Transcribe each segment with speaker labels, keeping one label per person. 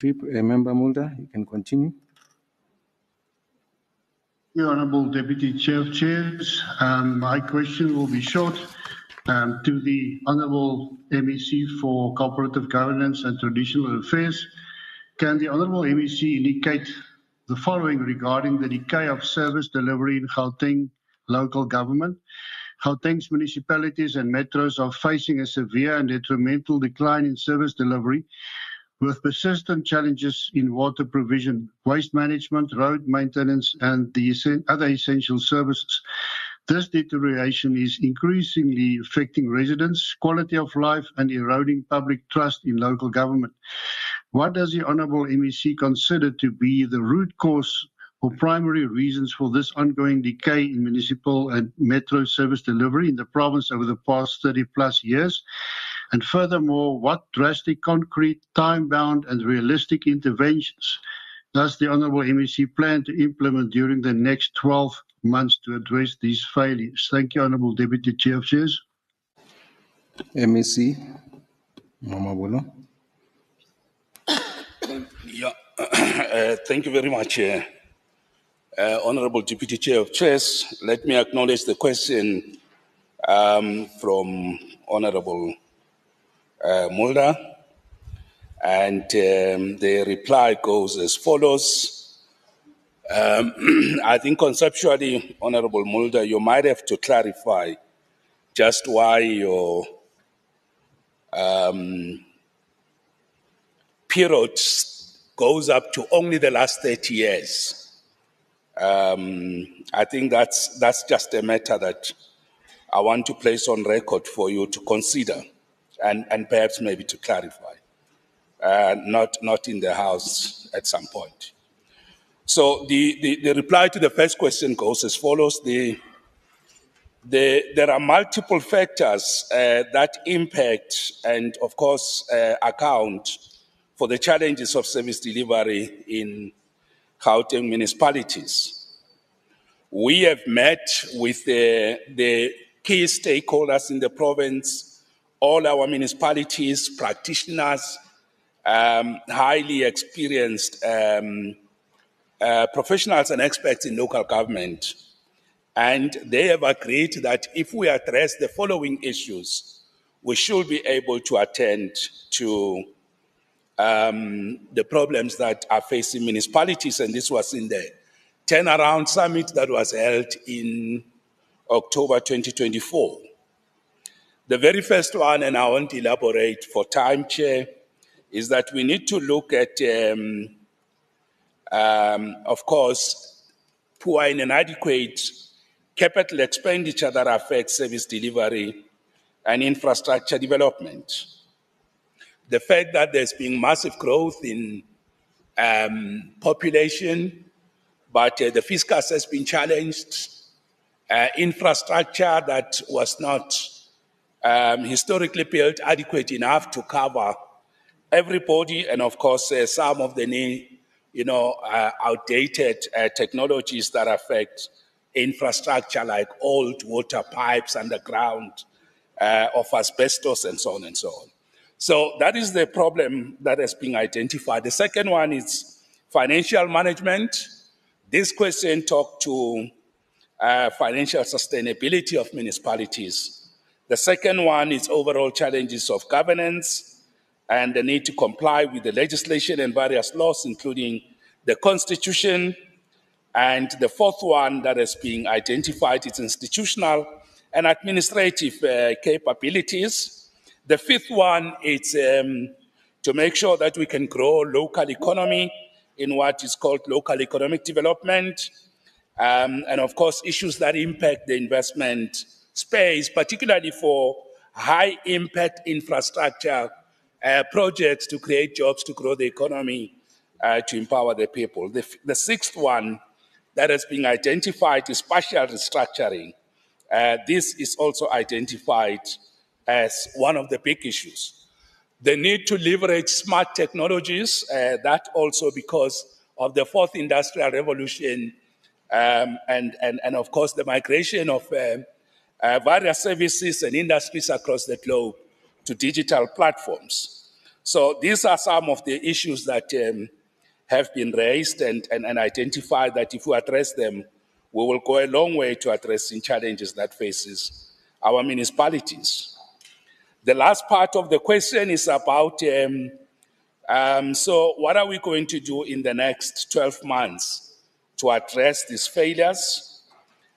Speaker 1: Member Mulder, you can continue.
Speaker 2: The Honourable Deputy Chair of Chairs, my question will be short to the Honourable MEC for Cooperative Governance and Traditional Affairs. Can the Honourable MEC indicate the following regarding the decay of service delivery in Gauteng local government? Gauteng's municipalities and metros are facing a severe and detrimental decline in service delivery, with persistent challenges in water provision, waste management, road maintenance, and the other essential services. This deterioration is increasingly affecting residents' quality of life and eroding public trust in local government. What does the Honourable MEC consider to be the root cause or primary reasons for this ongoing decay in municipal and metro service delivery in the province over the past 30 plus years? And furthermore, what drastic, concrete, time-bound and realistic interventions does the Honourable MEC plan to implement during the next 12 months to address these failures? Thank you, Honourable Deputy Chair of Chairs.
Speaker 1: MEC, Mama Bolo.
Speaker 3: Yeah, thank you very much, Honourable Deputy Chair of Chairs. Let me acknowledge the question from Honourable Mulder, and the reply goes as follows. I think conceptually, Honourable Mulder, you might have to clarify just why your period goes up to only the last 30 years. I think that's just a matter that I want to place on record for you to consider and perhaps maybe to clarify, not in the House at some point. So the reply to the first question goes as follows. There are multiple factors that impact and, of course, account for the challenges of service delivery in Gauteng municipalities. We have met with the key stakeholders in the province, all our municipalities, practitioners, highly experienced professionals and experts in local government. And they have agreed that if we address the following issues, we should be able to attend to the problems that are facing municipalities. And this was in the turnaround summit that was held in October 2024. The very first one, and I won't elaborate for time, Chair, is that we need to look at, of course, poor and inadequate capital expenditure that affects service delivery and infrastructure development. The fact that there's been massive growth in population, but the fiscus has been challenged, infrastructure that was not historically built adequate enough to cover everybody, and of course some of the outdated technologies that affect infrastructure like old water pipes underground of asbestos and so on and so on. So that is the problem that has been identified. The second one is financial management. This question talked to financial sustainability of municipalities. The second one is overall challenges of governance and the need to comply with the legislation and various laws, including the Constitution. And the fourth one that has been identified is institutional and administrative capabilities. The fifth one is to make sure that we can grow local economy in what is called local economic development. And of course, issues that impact the investment space, particularly for high impact infrastructure projects to create jobs, to grow the economy, to empower the people. The sixth one that has been identified is partial restructuring. This is also identified as one of the big issues. The need to leverage smart technologies, that also because of the fourth industrial revolution and of course the migration of various services and industries across the globe to digital platforms. So these are some of the issues that have been raised and identified that if we address them, we will go a long way to addressing challenges that faces our municipalities. The last part of the question is about, so what are we going to do in the next 12 months to address these failures?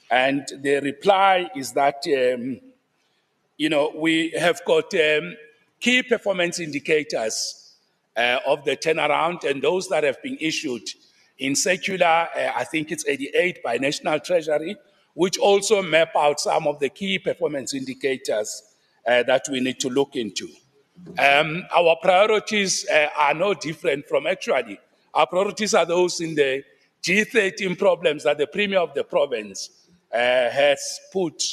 Speaker 3: And the reply is that, we have got key performance indicators of the turnaround, and those that have been issued in circular, I think it's 88 by National Treasury, which also map out some of the key performance indicators that we need to look into. Our priorities are no different from actually. Our priorities are those in the G13 problems that the Premier of the province has put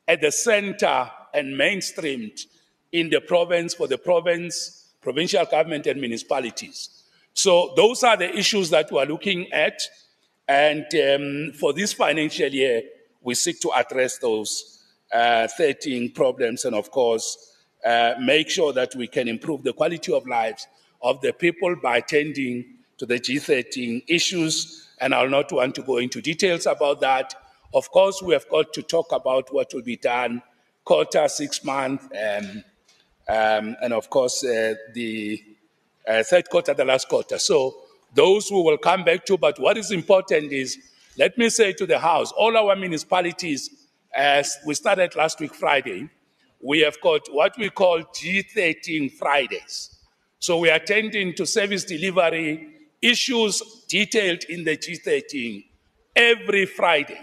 Speaker 3: at the center and mainstreamed in the province for the province, provincial government and municipalities. So those are the issues that we are looking at. And for this financial year, we seek to address those 13 problems and, of course, make sure that we can improve the quality of lives of the people by attending to the G13 issues. And I'll not want to go into details about that. Of course, we have got to talk about what will be done quarter, 6 months, and of course, the third quarter, the last quarter. So those we will come back to, but what is important is, let me say to the House, all our municipalities, as we started last week Friday, we have got what we call G13 Fridays. So we are attending to service delivery issues detailed in the G13 every Friday.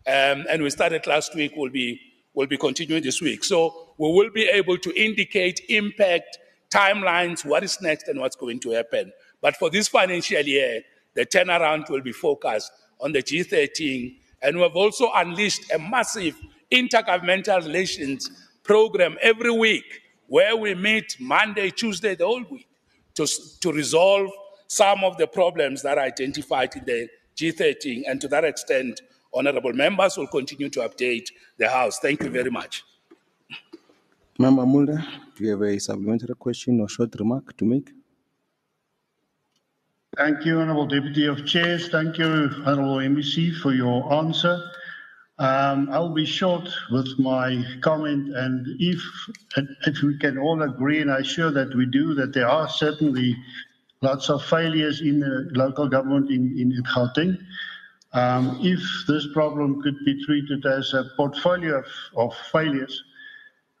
Speaker 3: And we started last week, we'll be continuing this week. So we will be able to indicate impact, timelines, what is next and what's going to happen. But for this financial year, the turnaround will be focused on the G13. And we have also unleashed a massive intergovernmental relations program every week where we meet Monday, Tuesday, the whole week to resolve some of the problems that are identified in the G13. And to that extent, honorable members will continue to update the House. Thank you very much.
Speaker 1: Member Mulder, do you have a supplementary question or short remark to make?
Speaker 2: Thank you, Honourable Deputy of Chairs. Thank you, Honourable MEC, for your answer. I'll be short with my comment, and if we can all agree, and I'm sure that we do, that there are certainly lots of failures in the local government in Gauteng. If this problem could be treated as a portfolio of failures,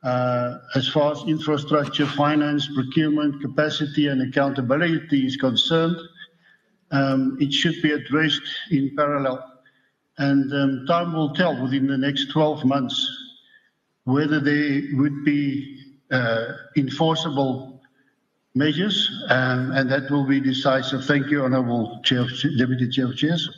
Speaker 2: as far as infrastructure, finance, procurement, capacity and accountability is concerned, it should be addressed in parallel. And time will tell within the next 12 months whether there would be enforceable measures, and that will be decisive. Thank you, Honourable Deputy Chair of Chairs.